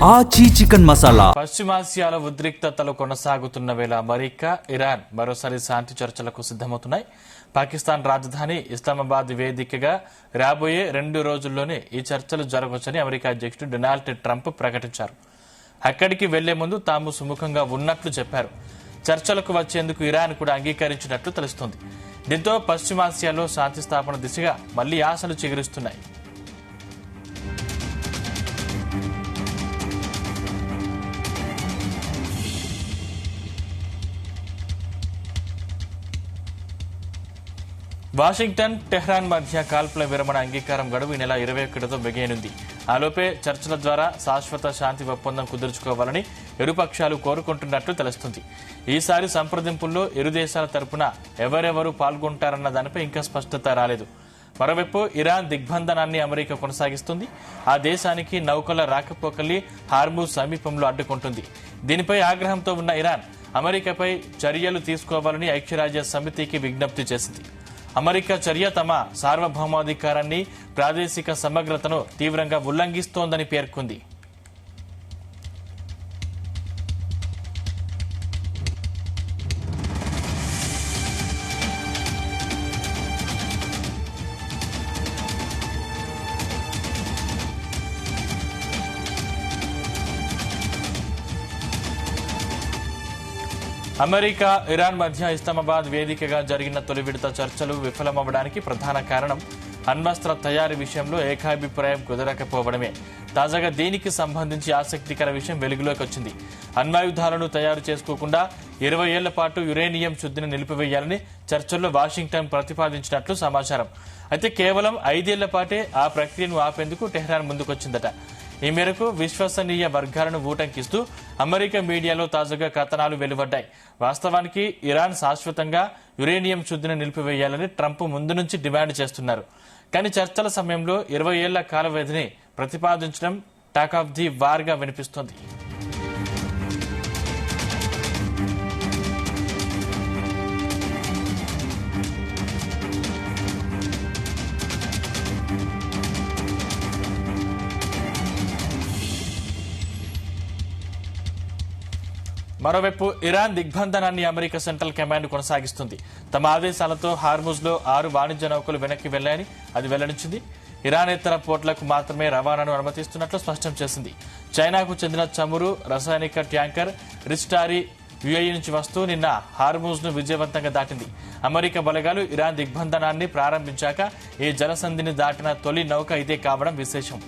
ఆచి చికెన్ మసాలా. పశ్చిమాసియాలో ఉద్రిక్తతలు కొనసాగుతున్న వేళ అమెరికా, ఇరాన్ మరోసారి శాంతి చర్చలకు సిద్దమవుతున్నాయి. పాకిస్తాన్ రాజధాని ఇస్లామాబాద్ వేదికగా రాబోయే 2 రోజుల్లోనే ఈ చర్చలు జరగవచ్చని అమెరికా అధ్యక్షుడు డొనాల్డ్ ట్రంప్ ప్రకటించారు. అక్కడికి వెళ్లే ముందు తాము సుముఖంగా ఉన్నట్లు చెప్పారు. చర్చలకు వచ్చేందుకు ఇరాన్ కూడా అంగీకరించినట్లు తెలుస్తోంది. దీంతో పశ్చిమాసియాలో శాంతి స్థాపన దిశగా మళ్లీ ఆశలు చిగురిస్తున్నాయి. వాషింగ్టన్, టెహ్రాన్ మధ్య కాల్పుల విరమణ అంగీకారం గడువు ఈ నెల 21తో ముగియనుంది. ఆలోపే చర్చల ద్వారా శాశ్వత శాంతి ఒప్పందం కుదుర్చుకోవాలని ఇరుపక్షాలు కోరుకుంటున్నట్లు తెలుస్తుంది. ఈసారి సంప్రదింపుల్లో ఇరు దేశాల తరపున ఎవరెవరు పాల్గొంటారన్న దానిపై ఇంకా స్పష్టత రాలేదు. మరోవైపు ఇరాన్ దిగ్బంధనాన్ని అమెరికా కొనసాగిస్తుంది. ఆ దేశానికి నౌకల రాకపోకల్ని హార్మూజ్ సమీపంలో అడ్డుకుంటుంది. దీనిపై ఆగ్రహంతో ఉన్న ఇరాన్ అమెరికాపై చర్యలు తీసుకోవాలని ఐక్యరాజ్య సమితికి విజ్ఞప్తి చేసింది. అమెరికా చర్య తమ సార్వభౌమాధికారాన్ని, ప్రాదేశిక సమగ్రతను తీవ్రంగా ఉల్లంఘిస్తోందని పేర్కొంది. అమెరికా, ఇరాన్ మధ్య ఇస్లామాబాద్ వేదికగా జరిగిన తొలి విడత చర్చలు విఫలమవడానికి ప్రధాన కారణం అణ్వస్త్ర తయారీ విషయంలో ఏకాభిప్రాయం కుదరకపోవడమే. తాజాగా దీనికి సంబంధించి ఆసక్తికర విషయం వెలుగులోకి వచ్చింది. అణ్వాయుధాలను తయారు చేసుకోకుండా 20 ఏళ్ల పాటు యురేనియం శుద్ధిని నిలిపివేయాలని చర్చల్లో వాషింగ్టన్ ప్రతిపాదించినట్లు సమాచారం. అయితే కేవలం 5 ఏళ్ల పాటే ఆ ప్రక్రియను ఆపేందుకు టెహ్రాన్ ముందుకొచ్చిందట. ఈ మేరకు విశ్వసనీయ వర్గాలను ఊటంకిస్తూ అమెరికా మీడియాలో తాజాగా కథనాలు వెలువడ్డాయి. వాస్తవానికి ఇరాన్ శాశ్వతంగా యురేనియం శుద్ధిని నిలిపివేయాలని ట్రంప్ ముందు నుంచి డిమాండ్ చేస్తున్నారు. కానీ చర్చల సమయంలో 20 ఏళ్ల కాల వ్యవధిని ప్రతిపాదించడం టాక్ ఆఫ్ ది వార్ గా వినిపిస్తోంది. మరోవైపు ఇరాన్ దిగ్బంధనాన్ని అమెరికా సెంట్రల్ కమాండ్ కొనసాగిస్తుంది. తమ ఆదేశాలతో హార్ముజ్ లో 6 వాణిజ్య నౌకలు వెనక్కి వెళ్లాయని అది వెల్లడించింది. ఇరానేతర పోర్టులకు మాత్రమే రవాణాను అనుమతిస్తున్నట్లు స్పష్టం చేసింది. చైనాకు చెందిన చమురు, రసాయనిక ట్యాంకర్ రిస్టారీ యుఏఈ నుంచి వస్తూ నిన్న హార్ముజ్ ను విజయవంతంగా దాటింది. అమెరికా బలగాలు ఇరాన్ దిగ్బంధనాన్ని ప్రారంభించాక ఈ జలసంధిని దాటిన తొలి నౌక ఇదే కావడం విశేషం.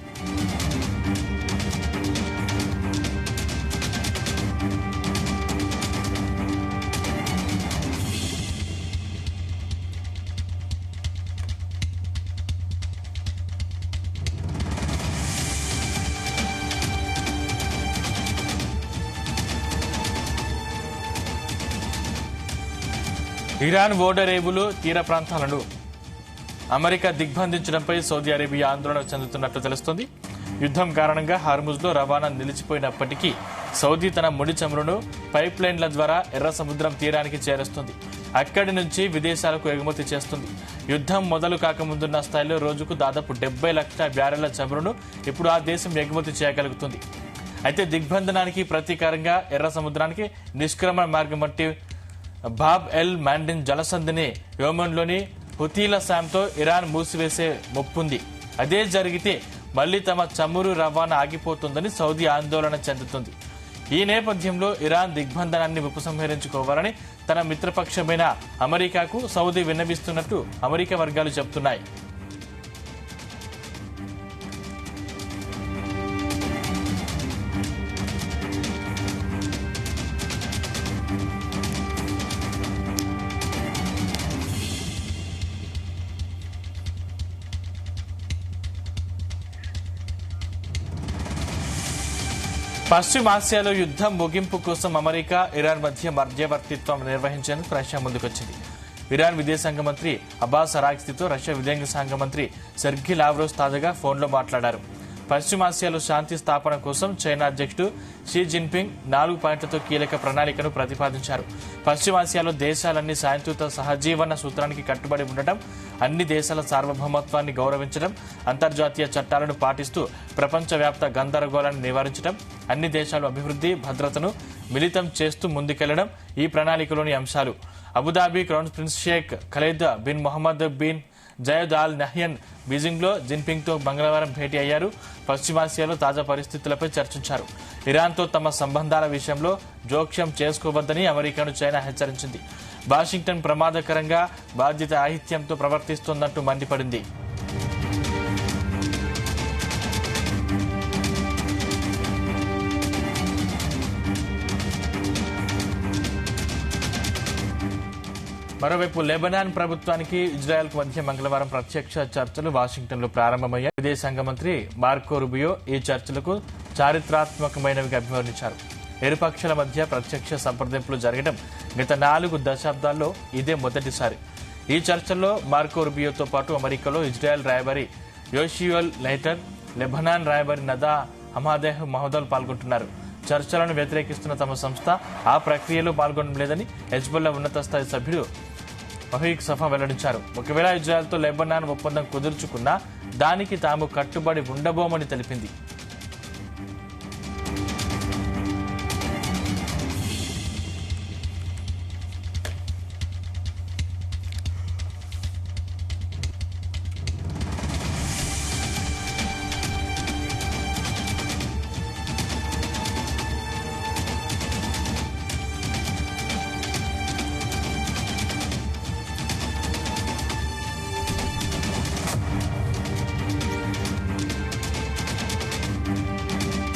ఇరాన్ ఓడరేవులు, తీర ప్రాంతాలను అమెరికా దిగ్బంధించడంపై సౌదీ అరేబియా ఆందోళన చెందుతున్నట్లు తెలుస్తోంది. యుద్దం కారణంగా హార్ముజ్ లో రవాణా నిలిచిపోయినప్పటికీ సౌదీ తన ముడి చమురును పైప్ లైన్ల ద్వారా ఎర్ర సముద్రం తీరానికి చేరుస్తుంది. అక్కడి నుంచి విదేశాలకు ఎగుమతి చేస్తుంది. యుద్దం మొదలు కాకముందున్న స్థాయిలో రోజుకు దాదాపు 70 లక్షల బ్యారెళ్ల చమురును ఇప్పుడు ఆ దేశం ఎగుమతి చేయగలుగుతుంది. అయితే దిగ్బంధనానికి ప్రతీకారంగా ఎర్ర సముద్రానికి నిష్క్రమణ మార్గం వంటి బాబ్ ఎల్ మాండిన్ జలసంధిని యోమన్లోని హుతీల సాయంతో ఇరాన్ మూసివేసే మొప్పుంది. అదే జరిగితే మళ్లీ తమ చమురు రవాణా ఆగిపోతుందని సౌదీ ఆందోళన చెందుతుంది. ఈ నేపథ్యంలో ఇరాన్ దిగ్బంధనాన్ని ఉపసంహరించుకోవాలని తన మిత్రపక్షమైన అమెరికాకు సౌదీ విన్నవిస్తున్నట్టు అమెరికా వర్గాలు చెబుతున్నాయి. పశ్చిమాసియాలో యుద్దం ముగింపు కోసం అమెరికా, ఇరాన్ మధ్య మధ్యవర్తిత్వం నిర్వహించేందుకు రష్యా ముందుకొచ్చింది. ఇరాన్ విదేశాంగ మంత్రి అబ్బాస్ అరాగ్చీతో రష్యా విదేశాంగ మంత్రి సెర్గీ లావ్రోవ్ తాజాగా ఫోన్లో మాట్లాడారు. పశ్చిమాసియాలో శాంతి స్థాపన కోసం చైనా అధ్యక్షుడు షీ జిన్పింగ్ 4 పాయింట్లతో కీలక ప్రణాళికను ప్రతిపాదించారు. పశ్చిమాసియాలో దేశాలన్నీ శాంతియుత సహజీవన సూత్రానికి కట్టుబడి ఉండటం, అన్ని దేశాల సార్వభౌమత్వాన్ని గౌరవించడం, అంతర్జాతీయ చట్టాలను పాటిస్తూ ప్రపంచవ్యాప్త గందరగోళాన్ని నివారించడం, అన్ని దేశాలు అభివృద్ధి, భద్రతను మిళితం చేస్తూ ముందుకెళ్లడం ఈ ప్రణాళికలోని అంశాలు. Abu Dhabi crown prince Sheikh Khalid bin Mohammed bin Zayed Al Nahyan Beijing లో జిన్పింగ్ తో మంగళవారం భేటీ అయ్యారు. పశ్చిమాసియాలో తాజా పరిస్థితులపై చర్చించారు. ఇరాన్తో తమ సంబంధాల విషయంలో జోక్యం చేసుకోవద్దని అమెరికాను చైనా హెచ్చరించింది. వాషింగ్టన్ ప్రమాదకరంగా బాధ్యత రాహిత్యంతో ప్రవర్తిస్తోందంటూ మండిపడింది. మరోవైపు లెబనాన్ ప్రభుత్వానికి ఇజ్రాయెల్కు మధ్య మంగళవారం ప్రత్యక్ష చర్చలు వాషింగ్టన్లో ప్రారంభమయ్యాయి. విదేశాంగ మంత్రి మార్కో రూబియో ఈ చర్చలకు చారిత్రాత్మకమైనవిగా అభివర్ణించారు. ఇరుపక్షాల మధ్య ప్రత్యక్ష సంప్రదింపులు జరగడం గత 4 దశాబ్దాల్లో ఇదే మొదటిసారి. ఈ చర్చల్లో మార్కో రూబియోతో పాటు అమెరికాలో ఇజ్రాయెల్ రాయబారి యోషియుల్ లైటర్, లెబనాన్ రాయబారి నదా హమాదేహ్ మహదల్ పాల్గొంటున్నారు. చర్చలను వ్యతిరేకిస్తున్న తమ సంస్థ ఆ ప్రక్రియలో పాల్గొనడం లేదని హెజ్బుల్లా ఉన్నత స్థాయి సభ్యుడు వహీక్ సఫా వెల్లడించారు. ఒకవేళ ఇజ్రాయెల్తో లెబనాన్ ఒప్పందం కుదుర్చుకున్నా దానికి తాము కట్టుబడి ఉండబోమని తెలిపింది.